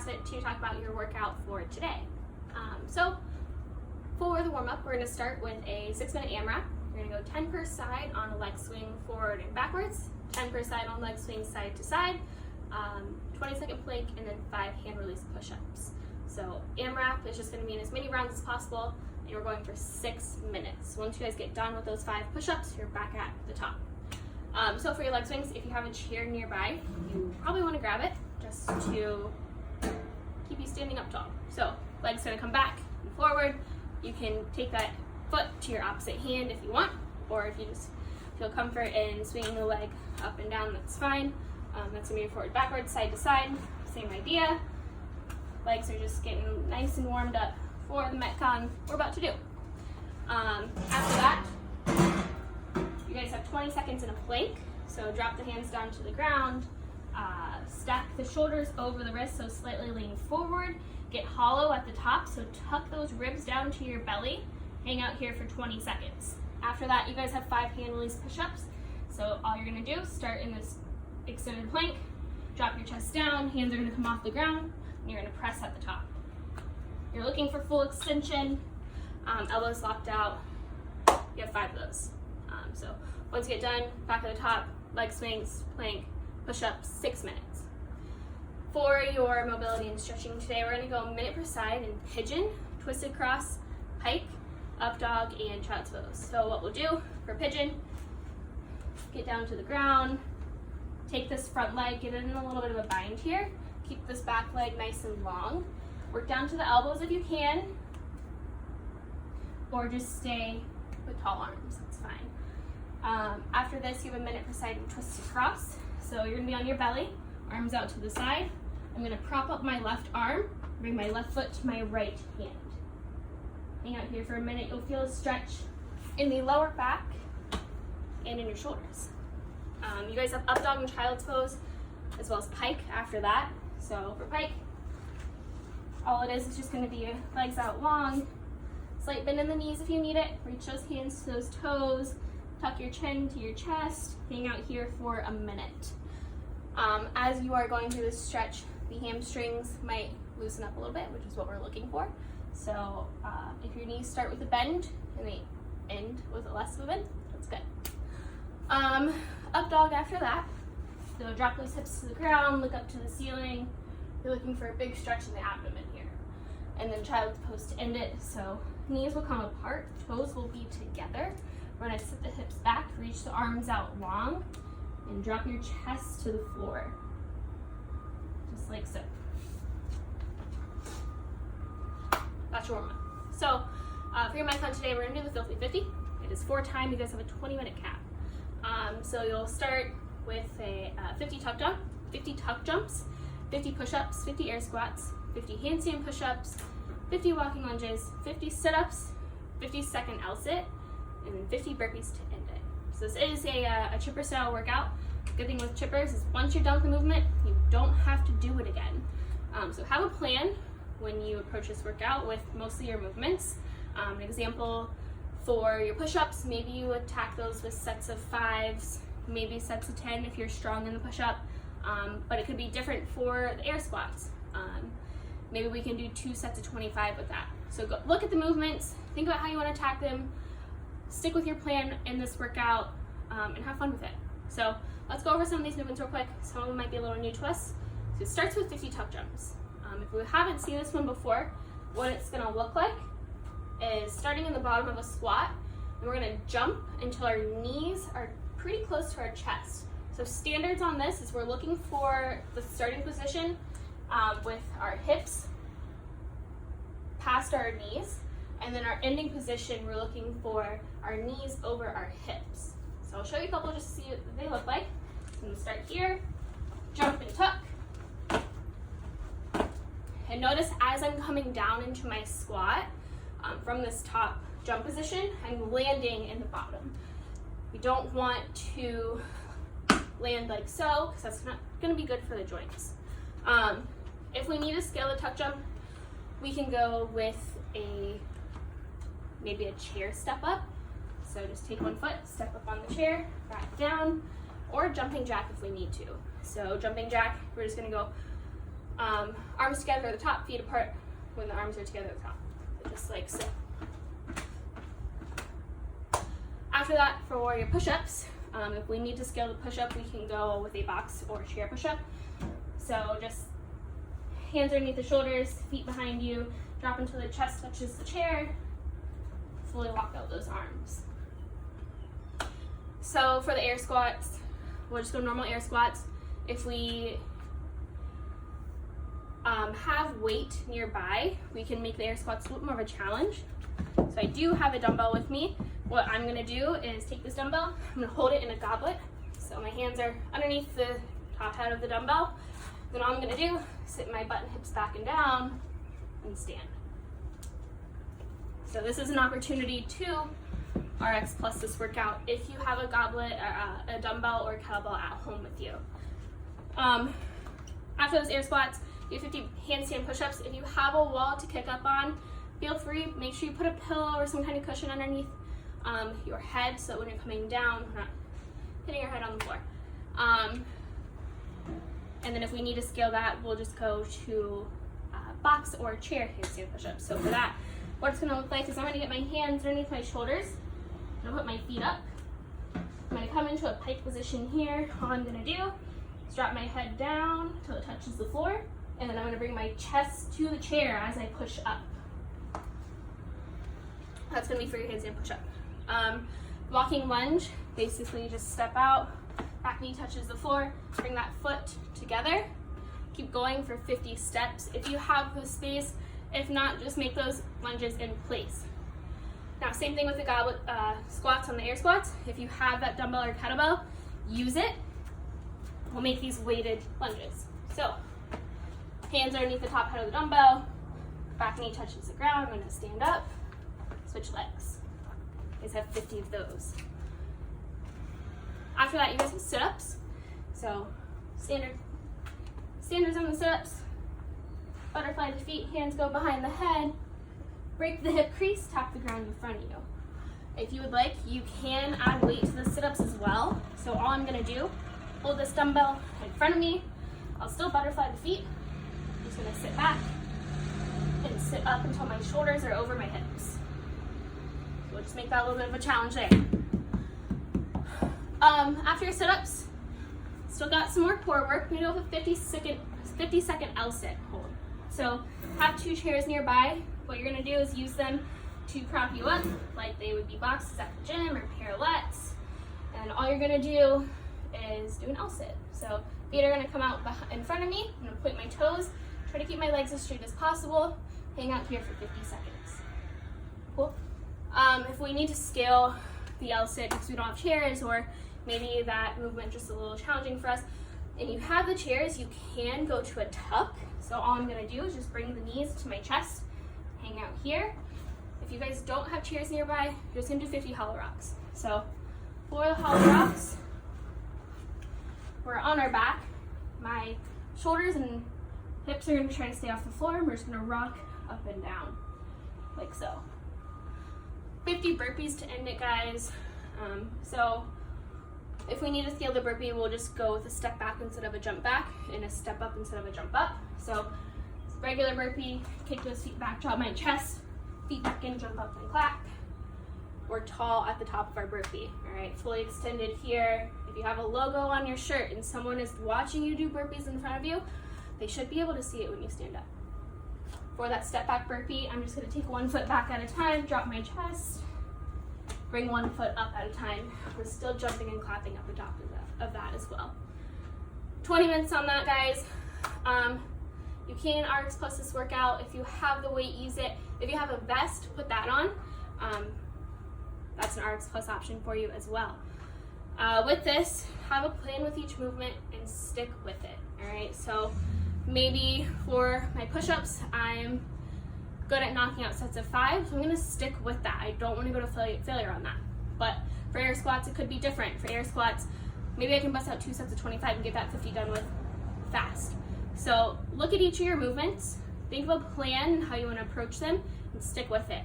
CrossFit to talk about your workout for today. So for the warm-up, we're going to start with a 6-minute AMRAP. You're going to go 10 per side on a leg swing forward and backwards, 10 per side on leg swing side to side, 20-second plank, and then 5 hand release push-ups. So AMRAP is just going to be in as many rounds as possible, and we're going for 6 minutes. Once you guys get done with those 5 push-ups, you're back at the top. So for your leg swings, if you have a chair nearby, you probably want to grab it just to keep you standing up tall. So leg's going to come back and forward. You can take that foot to your opposite hand if you want, or if you just feel comfort in swinging the leg up and down, that's fine. That's going to be forward, backwards, side to side, same idea. Legs are just getting nice and warmed up for the Metcon we're about to do. After that, you guys have 20 seconds in a plank, so drop the hands down to the ground, stack the shoulders over the wrists, so slightly lean forward, get hollow at the top, so tuck those ribs down to your belly, hang out here for 20 seconds. After that, you guys have 5 hand release push-ups, so all you're going to do, start in this extended plank, drop your chest down, hands are going to come off the ground, and you're going to press at the top. You're looking for full extension, elbows locked out, you have 5 of those. So once you get done, back at the top, leg swings, plank, push-ups, 6 minutes. For your mobility and stretching today, we're going to go a minute per side in pigeon, twisted cross, pike, up dog, and child's pose. So what we'll do for pigeon, get down to the ground, take this front leg, get it in a little bit of a bind here, keep this back leg nice and long, work down to the elbows if you can, or just stay with tall arms, that's fine. After this, you have a minute per side in twisted cross. So you're gonna be on your belly, arms out to the side. I'm gonna prop up my left arm, bring my left foot to my right hand. Hang out here for a minute. You'll feel a stretch in the lower back and in your shoulders. You guys have up dog and child's pose, as well as pike after that. So for pike, all it is just gonna be legs out long, slight bend in the knees if you need it, reach those hands to those toes, tuck your chin to your chest, hang out here for a minute. As you are going through this stretch, the hamstrings might loosen up a little bit, which is what we're looking for. So if your knees start with a bend and they end with a less of a bend, that's good. Up dog after that. So drop those hips to the ground, look up to the ceiling. You're looking for a big stretch in the abdomen here. And then child's pose to end it. So knees will come apart, toes will be together. We're going to sit the hips back, reach the arms out long, and drop your chest to the floor. Just like so. That's your warm-up. So for your Metcon today, we're going to do the Filthy 50. It is 4 time. You guys have a 20-minute cap. So you'll start with a 50 tuck jumps, 50 push-ups, 50 air squats, 50 handstand push-ups, 50 walking lunges, 50 sit-ups, 50-second L-sit, and then 50 burpees to end it. So this is a chipper style workout. Good thing with chippers is once you're done with the movement, you don't have to do it again. So have a plan when you approach this workout with mostly your movements. An example for your push-ups, maybe you attack those with sets of 5s, maybe sets of 10 if you're strong in the push-up, but it could be different for the air squats. Maybe we can do 2 sets of 25 with that. So go look at the movements, think about how you want to attack them, stick with your plan in this workout, and have fun with it. So let's go over some of these movements real quick. Some of them might be a little new to us. So it starts with 50 tuck jumps. If we haven't seen this one before, what it's going to look like is starting in the bottom of a squat, and we're going to jump until our knees are pretty close to our chest. So standards on this is we're looking for the starting position with our hips past our knees, and then our ending position, we're looking for our knees over our hips. So I'll show you a couple just to see what they look like. So I'm going to start here, jump and tuck. And notice as I'm coming down into my squat, from this top jump position, I'm landing in the bottom. We don't want to land like so, because that's not going to be good for the joints. If we need to scale the tuck jump, we can go with maybe a chair step up. So just take one foot, step up on the chair, back down, or jumping jack if we need to. So jumping jack, we're just gonna go Arms together at the top, feet apart when the arms are together at the top. Just like so. After that, for your push-ups, if we need to scale the push-up, we can go with a box or chair push-up. So just hands underneath the shoulders, feet behind you, drop until the chest touches the chair, fully walk out those arms. So for the air squats, we'll just go normal air squats. If we have weight nearby, we can make the air squats a little more of a challenge. So I do have a dumbbell with me. What I'm gonna do is take this dumbbell, I'm gonna hold it in a goblet. So my hands are underneath the top head of the dumbbell. Then all I'm gonna do, sit my butt and hips back and down and stand. So this is an opportunity to RX plus this workout if you have a goblet, a dumbbell, or a kettlebell at home with you. After those air squats, do 50 handstand push-ups. If you have a wall to kick up on, feel free, make sure you put a pillow or some kind of cushion underneath your head so that when you're coming down, you're not hitting your head on the floor. And then if we need to scale that, we'll just go to box or chair handstand push-ups. So for that, what it's gonna look like is I'm gonna get my hands underneath my shoulders. I'm gonna put my feet up. I'm gonna come into a pike position here. All I'm gonna do is drop my head down until it touches the floor. And then I'm gonna bring my chest to the chair as I push up. That's gonna be for your handstand push-up. Walking lunge, basically you just step out, back knee touches the floor, bring that foot together. Keep going for 50 steps if you have the space. If not, just make those lunges in place. Now, same thing with the goblet squats on the air squats. If you have that dumbbell or kettlebell, use it. We'll make these weighted lunges. So, hands underneath the top head of the dumbbell, back knee touches the ground. I'm gonna stand up, switch legs. You guys have 50 of those. After that, you guys have sit-ups. So, standards on the sit-ups. Butterfly the feet, hands go behind the head. Break the hip crease, tap the ground in front of you. If you would like, you can add weight to the sit-ups as well. So all I'm gonna do, hold this dumbbell in front of me. I'll still butterfly the feet. I'm just gonna sit back and sit up until my shoulders are over my hips. So we'll just make that a little bit of a challenge there. After your sit-ups, still got some more core work. We're gonna go with 50-second L-sit hold. So have 2 chairs nearby. What you're gonna do is use them to prop you up like they would be boxes at the gym or parallettes. And all you're gonna do is do an L-sit. So feet are gonna come out in front of me. I'm gonna point my toes, try to keep my legs as straight as possible. Hang out here for 50 seconds. Cool. If we need to scale the L-sit because we don't have chairs, or maybe that movement just a little challenging for us, and you have the chairs, you can go to a tuck. So all I'm gonna do is just bring the knees to my chest, hang out here. If you guys don't have chairs nearby, you're just gonna do 50 hollow rocks. So for the hollow rocks, we're on our back. My shoulders and hips are gonna try to stay off the floor, and we're just gonna rock up and down, like so. 50 burpees to end it, guys. So if we need to scale the burpee, we'll just go with a step back instead of a jump back, and a step up instead of a jump up. So regular burpee, kick those feet back, drop my chest, feet back in, jump up and clap. We're tall at the top of our burpee, all right? Fully extended here. If you have a logo on your shirt and someone is watching you do burpees in front of you, they should be able to see it when you stand up. For that step back burpee, I'm just gonna take 1 foot back at a time, drop my chest, bring 1 foot up at a time. We're still jumping and clapping at the top of that as well. 20 minutes on that, guys. You can RX plus this workout. If you have the weight, use it. If you have a vest, put that on. That's an RX plus option for you as well. With this, have a plan with each movement and stick with it, all right? So maybe for my push-ups, I'm good at knocking out sets of 5, so I'm gonna stick with that. I don't wanna go to failure on that. But for air squats, it could be different. For air squats, maybe I can bust out 2 sets of 25 and get that 50 done with fast. So look at each of your movements, think of a plan and how you wanna approach them, and stick with it.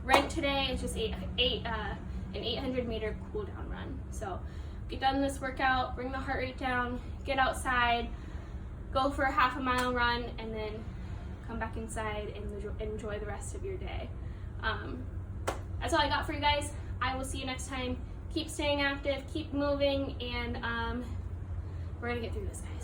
Right today is just an 800 meter cool down run. So get done this workout, bring the heart rate down, get outside, go for a half a mile run, and then come back inside and enjoy the rest of your day. That's all I got for you guys. I will see you next time. Keep staying active, keep moving, and we're gonna get through this, guys.